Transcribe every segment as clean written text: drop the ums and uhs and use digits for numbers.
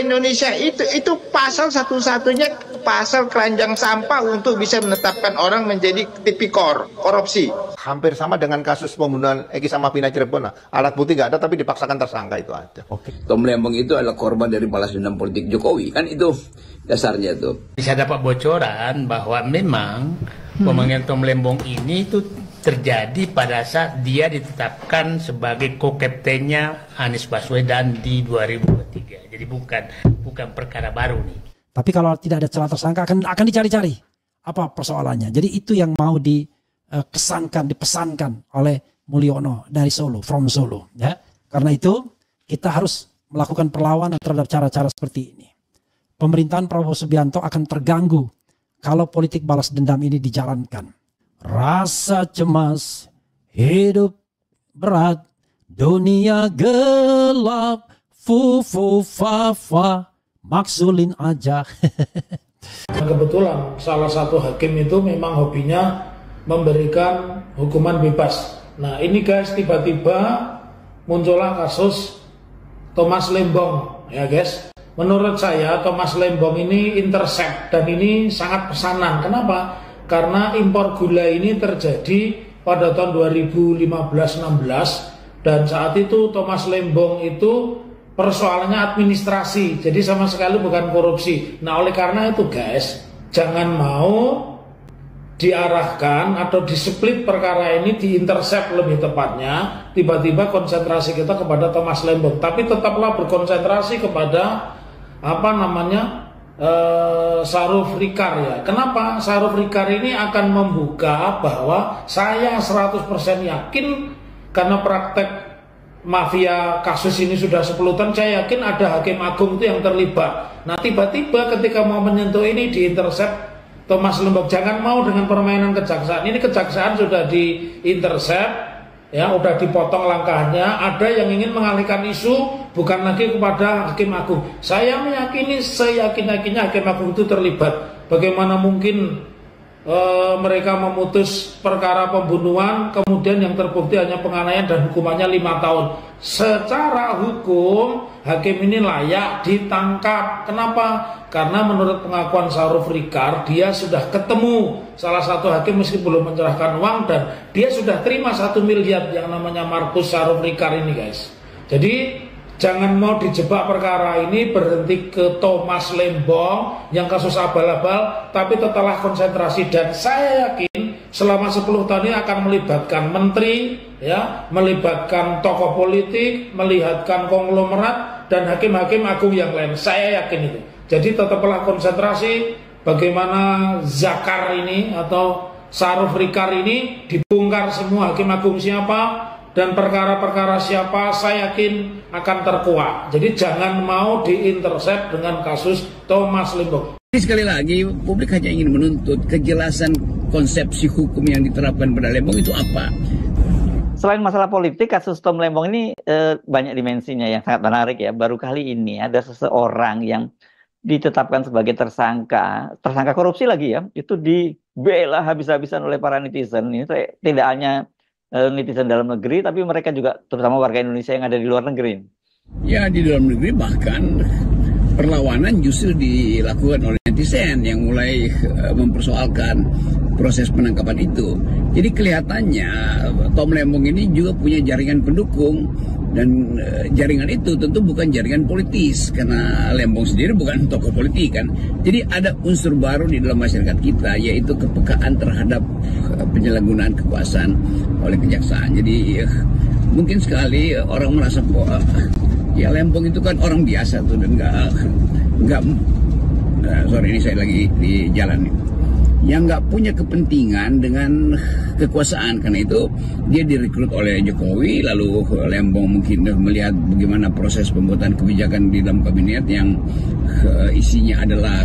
Indonesia itu pasal satu-satunya pasal keranjang sampah untuk bisa menetapkan orang menjadi tipikor korupsi. Hampir sama dengan kasus pembunuhan Eki sama Vina Cirebon. Alat bukti nggak ada tapi dipaksakan tersangka, itu aja. Tom Lembong itu adalah korban dari balas dendam politik Jokowi, kan itu dasarnya tuh. Bisa dapat bocoran bahwa memang pemanggilan Tom Lembong ini itu terjadi pada saat dia ditetapkan sebagai co-kaptennya Anies Baswedan di 2023. Jadi bukan perkara baru nih. Tapi kalau tidak ada celah tersangka akan dicari-cari apa persoalannya. Jadi itu yang mau dipesankan oleh Mulyono dari Solo, from Solo. Ya, karena itu kita harus melakukan perlawanan terhadap cara-cara seperti ini. Pemerintahan Prabowo Subianto akan terganggu kalau politik balas dendam ini dijalankan. Rasa cemas, hidup berat, dunia gelap, fa, maksulin aja. Kebetulan salah satu hakim itu memang hobinya memberikan hukuman bebas. Nah ini guys, tiba-tiba muncullah kasus Thomas Lembong ya guys. Menurut saya Thomas Lembong ini intercept dan ini sangat pesanan. Kenapa? Karena impor gula ini terjadi pada tahun 2015-16 dan saat itu Thomas Lembong itu persoalannya administrasi, jadi sama sekali bukan korupsi. Nah oleh karena itu guys, jangan mau diarahkan atau diseplit perkara ini, diintercept lebih tepatnya, tiba-tiba konsentrasi kita kepada Thomas Lembong. Tapi tetaplah berkonsentrasi kepada Saruf Rikar ya. Kenapa? Saruf Rikar ini akan membuka bahwa saya 100% yakin karena praktek mafia kasus ini sudah 10 tahun, saya yakin ada hakim agung itu yang terlibat. Nah tiba-tiba ketika mau menyentuh ini diintercept Thomas Lembong. Jangan mau dengan permainan kejaksaan. Ini kejaksaan sudah diintercept ya, udah dipotong langkahnya. Ada yang ingin mengalihkan isu bukan lagi kepada hakim agung. Saya meyakini seyakin-yakinnya hakim agung itu terlibat. Bagaimana mungkin mereka memutus perkara pembunuhan kemudian yang terbukti hanya penganiayaan dan hukumannya 5 tahun. Secara hukum hakim ini layak ditangkap. Kenapa? Karena menurut pengakuan Saruf Rikar, dia sudah ketemu salah satu hakim meski belum menyerahkan uang dan dia sudah terima 1 miliar yang namanya Markus Saruf Rikar ini guys. Jadi jangan mau dijebak perkara ini berhenti ke Thomas Lembong yang kasus abal-abal, tapi tetaplah konsentrasi. Dan saya yakin selama 10 tahun ini akan melibatkan menteri, ya, melibatkan tokoh politik, melibatkan konglomerat dan hakim-hakim agung yang lain. Saya yakin itu. Jadi tetaplah konsentrasi bagaimana Zakar ini atau Saruf Rikar ini dibongkar semua hakim agung siapa dan perkara-perkara siapa, saya yakin akan terkuak. Jadi jangan mau diintercept dengan kasus Thomas Lembong. Sekali lagi, publik hanya ingin menuntut kejelasan konsepsi hukum yang diterapkan pada Lembong itu apa. Selain masalah politik, kasus Tom Lembong ini banyak dimensinya yang sangat menarik ya. Baru kali ini ada seseorang yang ditetapkan sebagai tersangka korupsi lagi ya. Itu dibela habis-habisan oleh para netizen. Ini tidak hanya netizen dalam negeri, tapi mereka juga terutama warga Indonesia yang ada di luar negeri. Ya, di dalam negeri bahkan perlawanan justru dilakukan oleh netizen yang mulai mempersoalkan proses penangkapan itu. Jadi kelihatannya Tom Lembong ini juga punya jaringan pendukung dan jaringan itu tentu bukan jaringan politis karena Lembong sendiri bukan tokoh politik kan. Jadi ada unsur baru di dalam masyarakat kita yaitu kepekaan terhadap penyalahgunaan kekuasaan oleh kejaksaan. Jadi mungkin sekali orang merasa bahwa ya Lembong itu kan orang biasa tuh dan nggak sorry ini saya lagi di jalan nih, yang nggak punya kepentingan dengan kekuasaan. Karena itu dia direkrut oleh Jokowi, lalu Lembong mungkin melihat bagaimana proses pembuatan kebijakan di dalam kabinet yang isinya adalah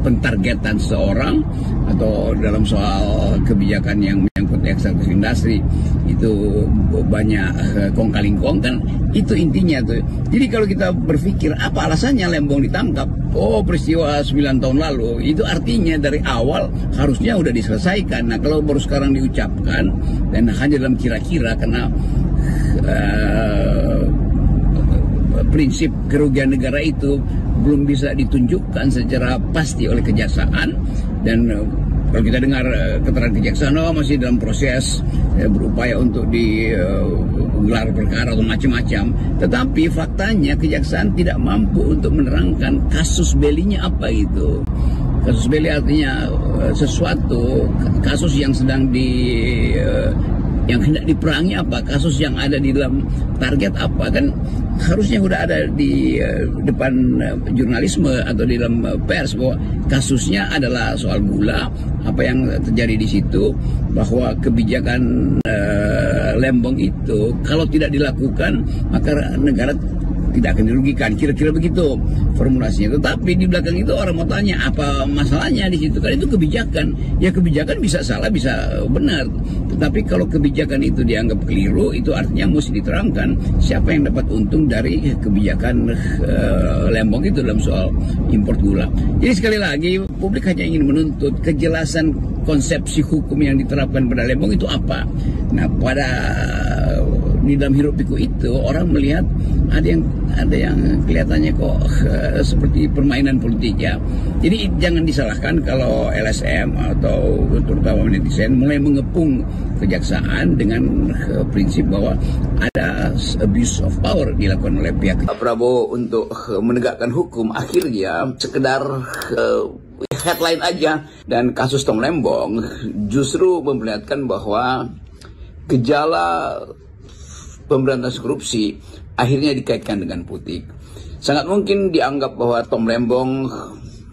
pentargetan seorang atau dalam soal kebijakan yang menyangkut eksekutif industri itu banyak kong kali kong kan, itu intinya tuh. Jadi kalau kita berpikir apa alasannya Lembong ditangkap, oh peristiwa 9 tahun lalu, itu artinya dari awal harusnya udah diselesaikan. Nah kalau baru sekarang diucapkan dan hanya dalam kira-kira karena prinsip kerugian negara itu belum bisa ditunjukkan secara pasti oleh kejaksaan, dan kalau kita dengar keterangan kejaksaan, masih dalam proses berupaya untuk digelar perkara atau macam-macam. Tetapi faktanya kejaksaan tidak mampu untuk menerangkan kasus belinya apa itu. Kasus beli artinya sesuatu kasus yang sedang yang hendak diperangi apa, kasus yang ada di dalam target apa, kan harusnya udah ada di depan jurnalisme atau di dalam pers bahwa kasusnya adalah soal gula, apa yang terjadi di situ, bahwa kebijakan Lembong itu kalau tidak dilakukan maka negara tidak akan dirugikan, kira-kira begitu formulasinya. Tetapi di belakang itu orang mau tanya apa masalahnya di situ, kan itu kebijakan. Ya kebijakan bisa salah, bisa benar. Tetapi kalau kebijakan itu dianggap keliru, itu artinya mesti diterangkan siapa yang dapat untung dari kebijakan Lembong itu dalam soal impor gula. Jadi sekali lagi publik hanya ingin menuntut kejelasan konsepsi hukum yang diterapkan pada Lembong itu apa. Nah, di dalam hiruk pikuk itu orang melihat ada yang kelihatannya kok seperti permainan politik ya. Jadi jangan disalahkan kalau LSM atau terutama netizen mulai mengepung kejaksaan dengan prinsip bahwa ada abuse of power dilakukan oleh pihak Prabowo untuk menegakkan hukum. Akhirnya sekedar headline aja, dan kasus Tom Lembong justru memperlihatkan bahwa gejala pemberantasan korupsi akhirnya dikaitkan dengan politik. Sangat mungkin dianggap bahwa Tom Lembong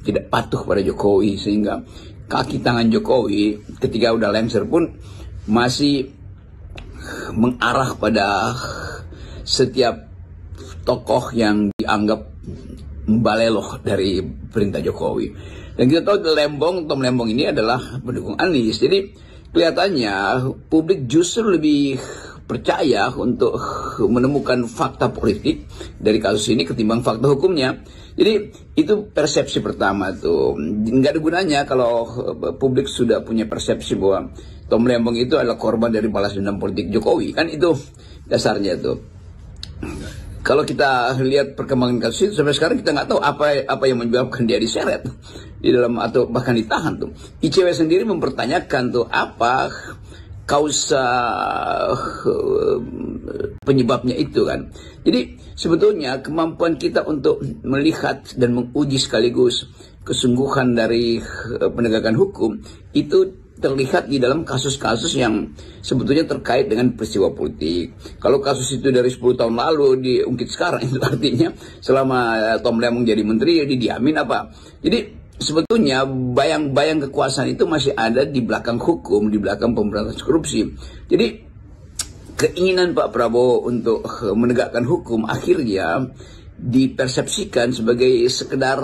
tidak patuh pada Jokowi, sehingga kaki tangan Jokowi ketika udah lengser pun masih mengarah pada setiap tokoh yang dianggap membaleloh dari perintah Jokowi. Dan kita tahu Tom Lembong ini adalah pendukung Anies. Jadi kelihatannya publik justru lebih percaya untuk menemukan fakta politik dari kasus ini ketimbang fakta hukumnya. Jadi itu persepsi pertama tuh. Nggak ada gunanya kalau publik sudah punya persepsi bahwa Tom Lembong itu adalah korban dari balas dendam politik Jokowi. Kan itu dasarnya tuh. Kalau kita lihat perkembangan kasus itu sampai sekarang kita nggak tahu apa yang menyebabkan dia diseret di dalam atau bahkan ditahan tuh. ICW sendiri mempertanyakan tuh apa kausa penyebabnya itu kan. Jadi sebetulnya kemampuan kita untuk melihat dan menguji sekaligus kesungguhan dari penegakan hukum itu terlihat di dalam kasus-kasus yang sebetulnya terkait dengan peristiwa politik. Kalau kasus itu dari 10 tahun lalu diungkit sekarang, itu artinya selama Tom Lembong jadi menteri didiamin apa. Jadi sebetulnya bayang-bayang kekuasaan itu masih ada di belakang hukum, di belakang pemberantasan korupsi. Jadi keinginan Pak Prabowo untuk menegakkan hukum akhirnya dipersepsikan sebagai sekedar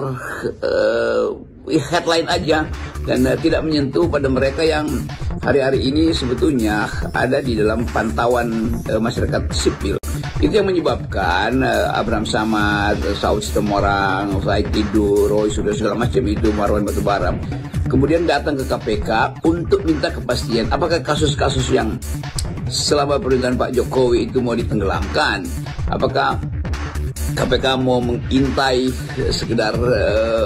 headline aja, dan tidak menyentuh pada mereka yang hari-hari ini sebetulnya ada di dalam pantauan masyarakat sipil. Itu yang menyebabkan Abraham Samad, Saud Sitomorang, Said Tidur, Roy sudah segala macam itu, Marwan Batubara kemudian datang ke KPK untuk minta kepastian apakah kasus-kasus yang selama pemerintahan Pak Jokowi itu mau ditenggelamkan, apakah KPK mau mengintai sekedar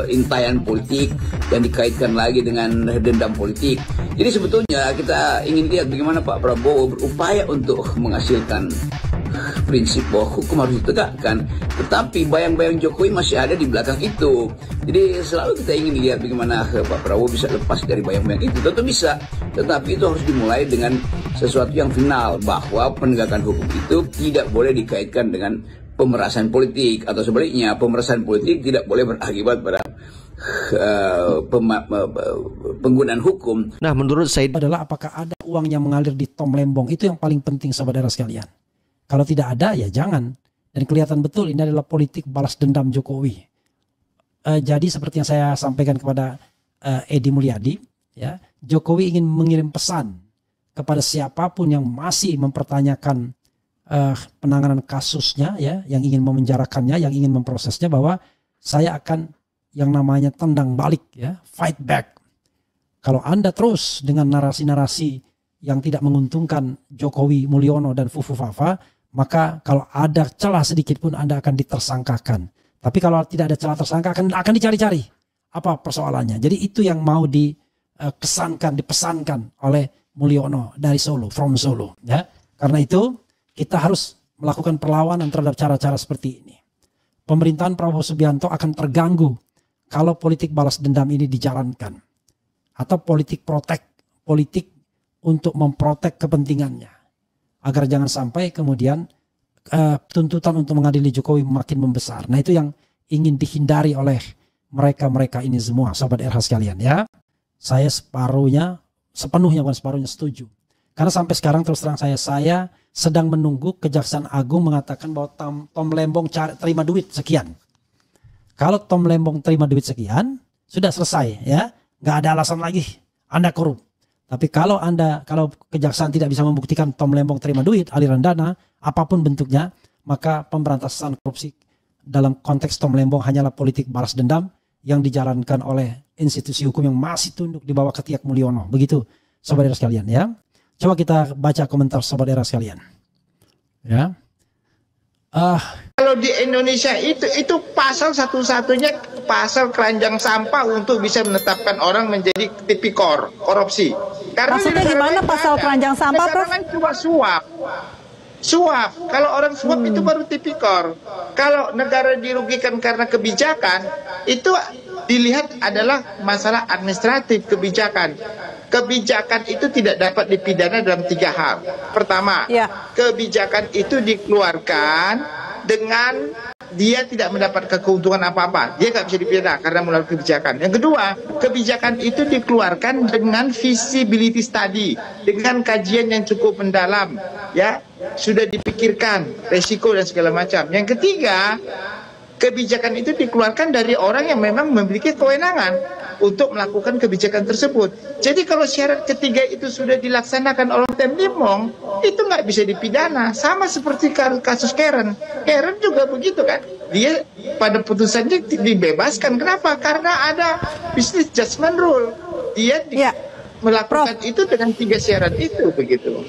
intayan politik dan dikaitkan lagi dengan dendam politik. Jadi sebetulnya kita ingin lihat bagaimana Pak Prabowo berupaya untuk menghasilkan prinsip bahwa hukum harus ditegakkan, tetapi bayang-bayang Jokowi masih ada di belakang itu. Jadi selalu kita ingin lihat bagaimana Pak Prabowo bisa lepas dari bayang-bayang itu. Tentu bisa, tetapi itu harus dimulai dengan sesuatu yang final, bahwa penegakan hukum itu tidak boleh dikaitkan dengan pemerasan politik, atau sebaliknya pemerasan politik tidak boleh berakibat pada penggunaan hukum. Nah, menurut saya adalah apakah ada uang yang mengalir di Tom Lembong, itu yang paling penting saudara sekalian. Kalau tidak ada ya jangan. Dan kelihatan betul ini adalah politik balas dendam Jokowi. Jadi seperti yang saya sampaikan kepada Edi Mulyadi, ya, Jokowi ingin mengirim pesan kepada siapapun yang masih mempertanyakan penanganan kasusnya, ya, yang ingin memenjarakannya, yang ingin memprosesnya, bahwa saya akan yang namanya tendang balik, ya, fight back. Kalau Anda terus dengan narasi-narasi yang tidak menguntungkan Jokowi, Mulyono dan Fufu Fafa, maka kalau ada celah sedikit pun Anda akan ditersangkakan. Tapi kalau tidak ada celah tersangka akan dicari-cari apa persoalannya. Jadi itu yang mau dipesankan oleh Mulyono dari Solo, from Solo. Ya, karena itu kita harus melakukan perlawanan terhadap cara-cara seperti ini. Pemerintahan Prabowo Subianto akan terganggu kalau politik balas dendam ini dijalankan, atau politik untuk memprotek kepentingannya, agar jangan sampai kemudian tuntutan untuk mengadili Jokowi makin membesar. Nah, itu yang ingin dihindari oleh mereka ini semua, sahabat RH sekalian ya. Saya sepenuhnya setuju. Karena sampai sekarang terus terang saya sedang menunggu Kejaksaan Agung mengatakan bahwa Tom Lembong terima duit sekian. Kalau Tom Lembong terima duit sekian, sudah selesai ya, nggak ada alasan lagi Anda korup. Tapi kalau Kejaksaan tidak bisa membuktikan Tom Lembong terima duit, aliran dana, apapun bentuknya, maka pemberantasan korupsi dalam konteks Tom Lembong hanyalah politik balas dendam yang dijalankan oleh institusi hukum yang masih tunduk di bawah ketiak Mulyono. Begitu, sobat era sekalian ya. Coba kita baca komentar sobat era sekalian. Ya. Kalau di Indonesia itu pasal satu-satunya pasal keranjang sampah untuk bisa menetapkan orang menjadi tipikor korupsi. Karena maksudnya gimana pasal keranjang sampah, Prof? Kan cuma suap. Kalau orang suap itu baru tipikor. Kalau negara dirugikan karena kebijakan, itu dilihat adalah masalah administratif kebijakan. Kebijakan itu tidak dapat dipidana dalam 3 hal. Pertama, kebijakan itu dikeluarkan dengan dia tidak mendapatkan keuntungan apa-apa. Dia nggak bisa dipidana karena melalui kebijakan. Yang kedua, kebijakan itu dikeluarkan dengan feasibility study, dengan kajian yang cukup mendalam, ya, sudah dipikirkan resiko dan segala macam. Yang ketiga, kebijakan itu dikeluarkan dari orang yang memang memiliki kewenangan untuk melakukan kebijakan tersebut. Jadi kalau syarat ketiga itu sudah dilaksanakan oleh Tom Lembong, itu nggak bisa dipidana. Sama seperti kasus Karen. Karen juga begitu kan. Dia pada putusannya dibebaskan. Kenapa? Karena ada business judgment rule. Dia melakukan itu dengan 3 syarat itu begitu.